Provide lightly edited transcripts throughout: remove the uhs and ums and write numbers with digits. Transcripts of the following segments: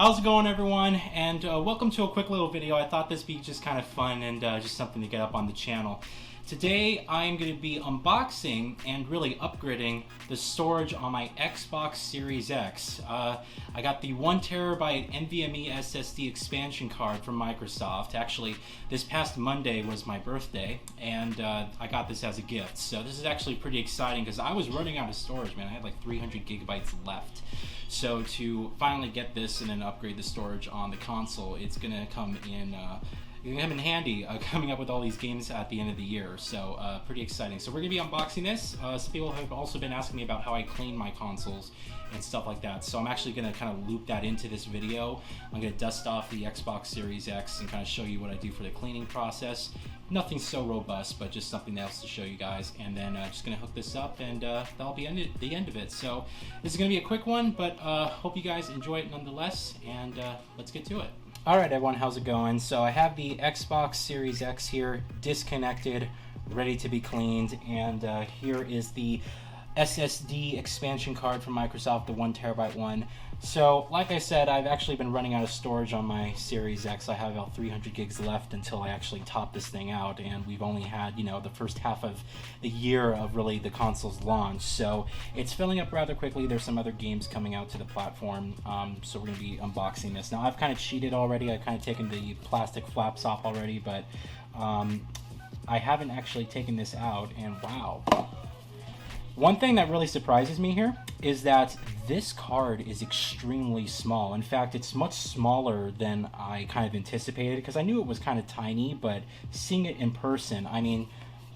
How's it going, everyone? And welcome to a quick little video. I thought this would be just kind of fun and just something to get up on the channel. Today I'm going to be unboxing and really upgrading the storage on my Xbox Series X. I got the 1TB NVMe SSD Expansion Card from Microsoft. Actually, this past Monday was my birthday, and I got this as a gift. So this is actually pretty exciting because I was running out of storage, man. I had like 300 gigabytes left. So to finally get this and then upgrade the storage on the console, it's gonna come in handy coming up with all these games at the end of the year. So pretty exciting. So we're gonna be unboxing this. Some people have also been asking me about how I clean my consoles and stuff like that. So I'm actually gonna kind of loop that into this video. I'm gonna dust off the Xbox Series X and kind of show you what I do for the cleaning process. Nothing so robust, but just something else to show you guys. And then just gonna hook this up, and that'll be the end of it. So this is gonna be a quick one, but hope you guys enjoy it nonetheless. And let's get to it. All right, everyone, how's it going? So I have the Xbox Series X here, disconnected, ready to be cleaned, and here is the SSD Expansion Card from Microsoft, the 1TB one. So, like I said, I've actually been running out of storage on my Series X. I have about 300 gigs left until I actually top this thing out, and we've only had, the first half of the year of really the console's launch. So it's filling up rather quickly. There's some other games coming out to the platform, so we're going to be unboxing this. Now, I've kind of cheated already. I've kind of taken the plastic flaps off already, but I haven't actually taken this out, and wow. One thing that really surprises me here is that this card is extremely small. In fact, it's much smaller than I kind of anticipated, because I knew it was kind of tiny, but seeing it in person, I mean,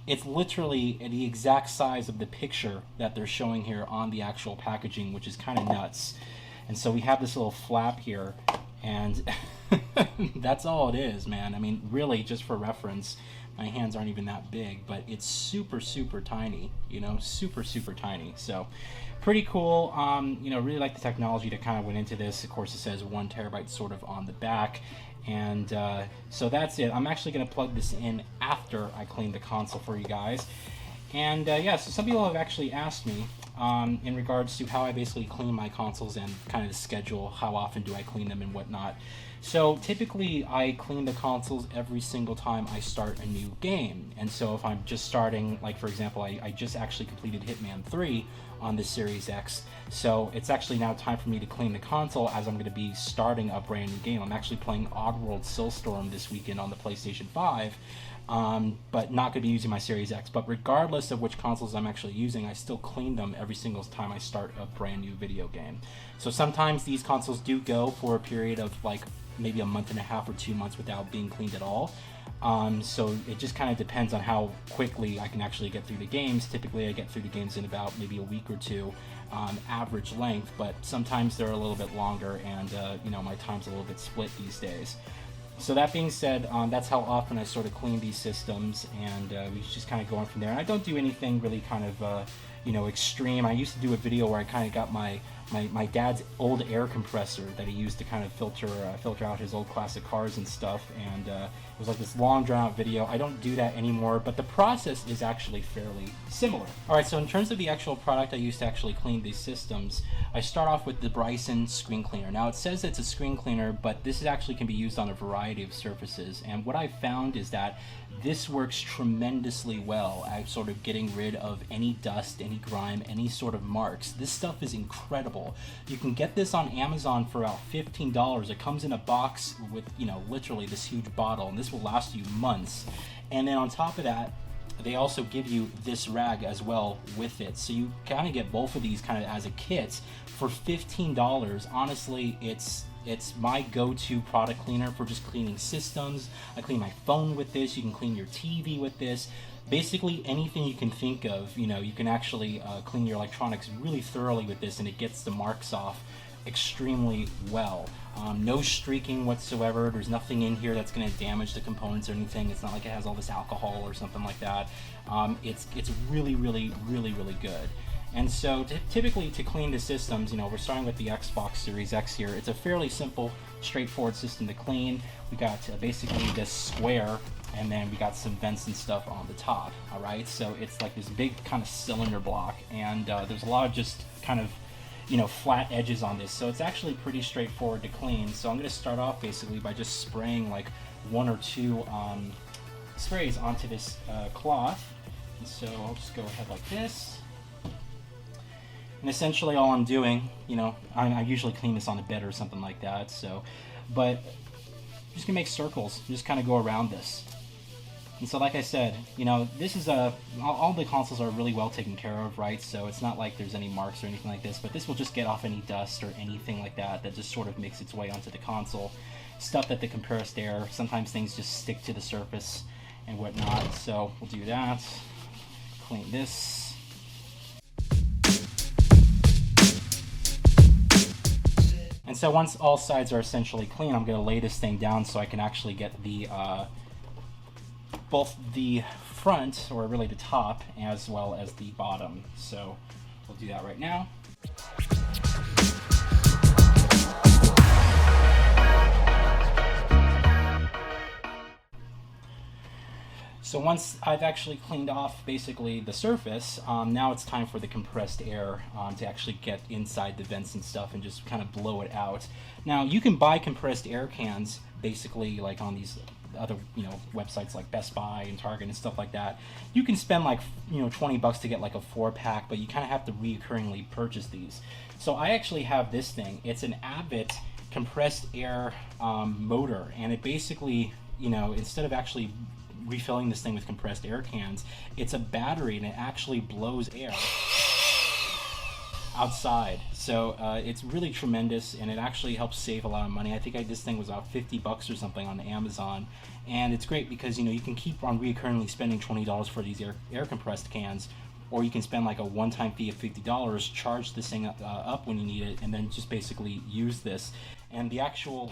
it's literally the exact size of the picture that they're showing here on the actual packaging, which is kind of nuts. And so we have this little flap here, and that's all it is, man. I mean, really, just for reference, my hands aren't even that big, but it's super, super tiny, super, super tiny. So pretty cool. Really like the technology that kind of went into this. Of course, it says 1TB sort of on the back. And so that's it. I'm actually going to plug this in after I clean the console for you guys. And yeah, so some people have actually asked me in regards to how I basically clean my consoles and kind of the schedule, how often do I clean them and whatnot. So typically I clean the consoles every single time I start a new game. And so if I'm just starting, like for example, I just actually completed Hitman 3 on the Series X. So it's actually now time for me to clean the console as I'm going to be starting a brand new game. I'm actually playing Oddworld Soulstorm this weekend on the PlayStation 5. But not going to be using my Series X. But regardless of which consoles I'm actually using, I still clean them every single time I start a brand new video game. So sometimes these consoles do go for a period of like maybe a month and a half or 2 months without being cleaned at all. So it just kind of depends on how quickly I can actually get through the games. Typically I get through the games in about maybe a week or two, average length, but sometimes they're a little bit longer, and my time's a little bit split these days. So that being said, that's how often I sort of clean these systems, and we just kind of go on from there. And I don't do anything really kind of, extreme. I used to do a video where I kind of got my dad's old air compressor that he used to kind of filter out his old classic cars and stuff, and it was like this long drawn out video. I don't do that anymore, but the process is actually fairly similar. Alright, so in terms of the actual product I used to actually clean these systems, I start off with the Bryson screen cleaner. Now it says it's a screen cleaner, but this actually can be used on a variety of surfaces, and what I've found is that this works tremendously well at sort of getting rid of any dust, any grime, any sort of marks. This stuff is incredible. You can get this on Amazon for about $15. It comes in a box with, literally this huge bottle, and this will last you months. And then on top of that, they also give you this rag as well with it. So you kind of get both of these kind of as a kit for $15. Honestly, it's my go-to product cleaner for just cleaning systems. I clean my phone with this. You can clean your TV with this. Basically anything you can think of, you can actually clean your electronics really thoroughly with this, and it gets the marks off extremely well. No streaking whatsoever. There's nothing in here that's going to damage the components or anything. It's not like it has all this alcohol or something like that. It's really, really, really, really good. And so typically to clean the systems, we're starting with the Xbox Series X here. It's a fairly simple, straightforward system to clean. We got basically this square, and then we got some vents and stuff on the top. All right, so it's like this big kind of cylinder block, and there's a lot of just kind of flat edges on this. So it's actually pretty straightforward to clean. So I'm going to start off basically by just spraying like 1 or 2 sprays onto this cloth. And so I'll just go ahead like this. And essentially all I'm doing, I usually clean this on the bed or something like that. But I'm just going to make circles, just kind of go around this. And so like I said, this is all the consoles are really well taken care of, right? So it's not like there's any marks or anything like this, but this will just get off any dust or anything like that just sort of makes its way onto the console. Stuff that the compressed air, sometimes things just stick to the surface and whatnot. So we'll do that, clean this. And so once all sides are essentially clean, I'm going to lay this thing down so I can actually get the both the front, or really the top, as well as the bottom. So we'll do that right now. So once I've actually cleaned off basically the surface, now it's time for the compressed air to actually get inside the vents and stuff and just kind of blow it out. Now you can buy compressed air cans basically like on these other websites like Best Buy and Target and stuff like that. You can spend like $20 to get like a 4-pack, but you kind of have to reoccurringly purchase these. So I actually have this thing. It's an Abvot compressed air motor, and it basically instead of actually refilling this thing with compressed air cans, it's a battery and it actually blows air outside. So it's really tremendous, and it actually helps save a lot of money. I think this thing was about $50 or something on Amazon, and it's great because you can keep on recurringly spending $20 for these air compressed cans, or you can spend like a one-time fee of $50, charge this thing up when you need it, and then just basically use this. And the actual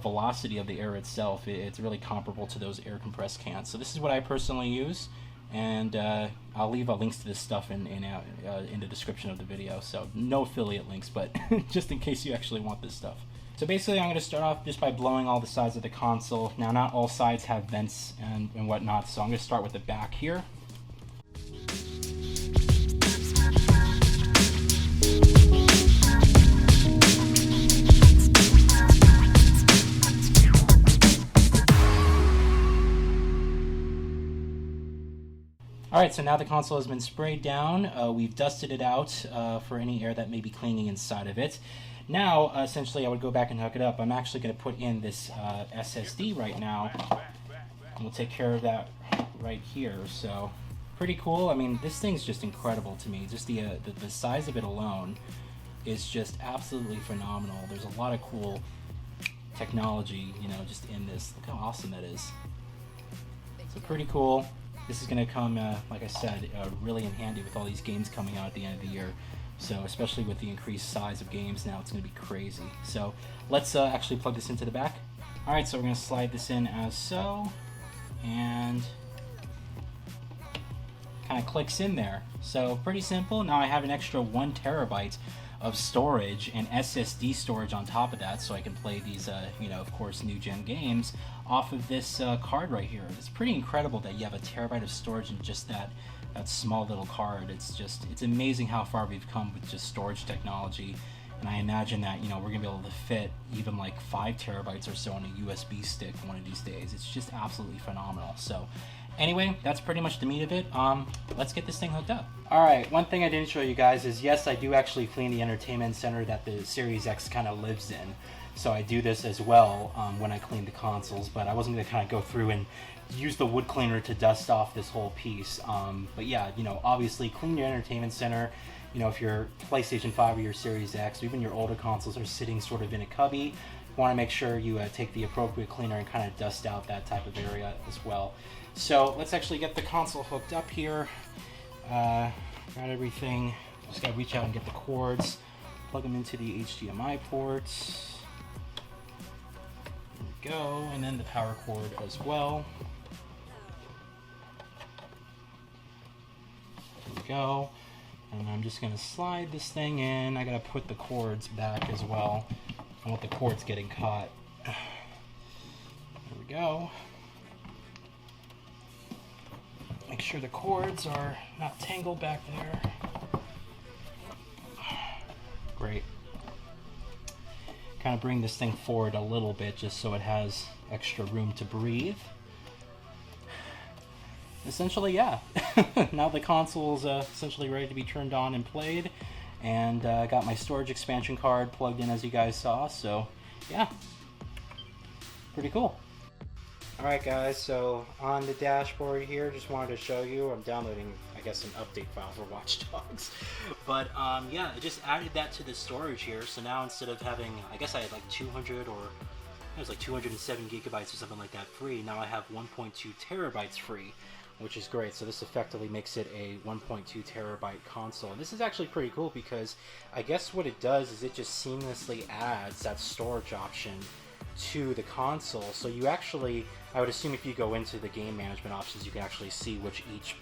velocity of the air itself, it's really comparable to those air compressed cans. So this is what I personally use, and I'll leave links to this stuff in the description of the video. So no affiliate links, but just in case you actually want this stuff. So basically I'm going to start off just by blowing all the sides of the console. Now not all sides have vents and whatnot, so I'm going to start with the back here. Alright, so now the console has been sprayed down. We've dusted it out for any air that may be clinging inside of it. Now, essentially, I would go back and hook it up. I'm actually going to put in this SSD right now, and we'll take care of that right here. So, pretty cool. I mean, this thing's just incredible to me. Just the size of it alone is just absolutely phenomenal. There's a lot of cool technology, just in this. Look how awesome that is. So pretty cool. This is going to come, like I said, really in handy with all these games coming out at the end of the year. So especially with the increased size of games now, it's going to be crazy. So let's actually plug this into the back. Alright, so we're going to slide this in as so, and kind of clicks in there. So pretty simple. Now I have an extra 1 terabyte of storage and SSD storage on top of that, so I can play these, of course, new gen games off of this card right here. It's pretty incredible that you have a terabyte of storage in just that small little card. It's amazing how far we've come with just storage technology, and I imagine that we're gonna be able to fit even like 5 terabytes or so on a USB stick one of these days. It's just absolutely phenomenal. So anyway, that's pretty much the meat of it. Let's get this thing hooked up. Alright, one thing I didn't show you guys is, yes, I do actually clean the entertainment center that the Series X kind of lives in. So I do this as well when I clean the consoles, but I wasn't going to kind of go through and use the wood cleaner to dust off this whole piece. But yeah, obviously clean your entertainment center. If your PlayStation 5 or your Series X or even your older consoles are sitting sort of in a cubby, you want to make sure you take the appropriate cleaner and kind of dust out that type of area as well. So let's actually get the console hooked up here. Got everything. Just got to reach out and get the cords, plug them into the HDMI ports. There we go, and then the power cord as well. There we go. And I'm just going to slide this thing in. I got to put the cords back as well. I don't want the cords getting caught. There we go. Make sure the cords are not tangled back there. Great. Kind of bring this thing forward a little bit just so it has extra room to breathe. Essentially, yeah. Now the console is essentially ready to be turned on and played, and I got my storage expansion card plugged in as you guys saw, so yeah, pretty cool. Alright guys, so on the dashboard here, just wanted to show you, I'm downloading, I guess, an update file for Watch Dogs. But yeah, I just added that to the storage here, so now instead of having, I guess I had like 200 or it was like 207 gigabytes or something like that free, now I have 1.2 terabytes free, which is great. So this effectively makes it a 1.2 terabyte console. And this is actually pretty cool because I guess what it does is it just seamlessly adds that storage option to the console. So you actually, I would assume if you go into the game management options, you can actually see which each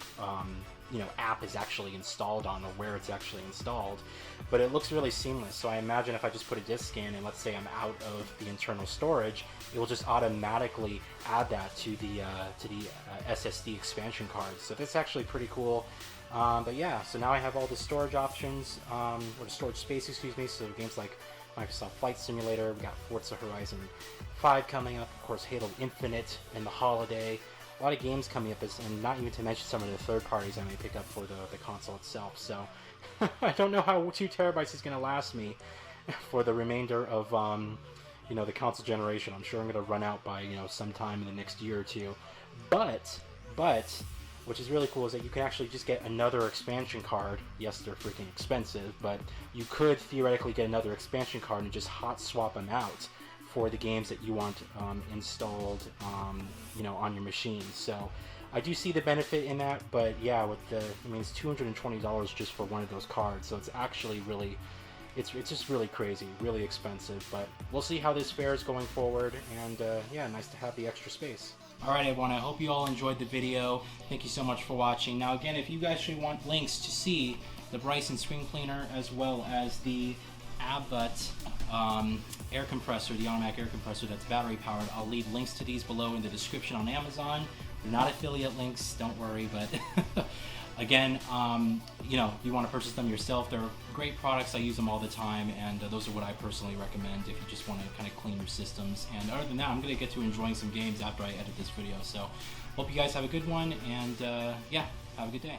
app is actually installed on, or where it's actually installed. But it looks really seamless. So I imagine if I just put a disk in and let's say I'm out of the internal storage, it will just automatically add that to the SSD expansion card. So that's actually pretty cool. But yeah, so now I have all the storage options, or the storage space, excuse me. So games like Microsoft Flight Simulator, we got Forza Horizon 5 coming up, of course Halo Infinite and the holiday. A lot of games coming up, and not even to mention some of the third parties I may pick up for the console itself. So I don't know how 2 terabytes is going to last me for the remainder of the console generation. I'm sure I'm going to run out by sometime in the next year or two. But which is really cool is that you can actually just get another expansion card. Yes, they're freaking expensive, but you could theoretically get another expansion card and just hot swap them out for the games that you want installed on your machine. So I do see the benefit in that, but yeah, it's $220 just for one of those cards, so it's actually really, it's just really crazy, really expensive. But we'll see how this fares going forward, and yeah, nice to have the extra space. Alright everyone, I hope you all enjoyed the video. Thank you so much for watching. Now again, if you guys should want links to see the Bryson screen cleaner as well as the Abvot air compressor, the automatic air compressor that's battery powered, I'll leave links to these below in the description on Amazon. They're not affiliate links, don't worry, but again, you want to purchase them yourself. They're great products. I use them all the time, and those are what I personally recommend if you just want to kind of clean your systems. And other than that, I'm going to get to enjoying some games after I edit this video. So hope you guys have a good one, and yeah, have a good day.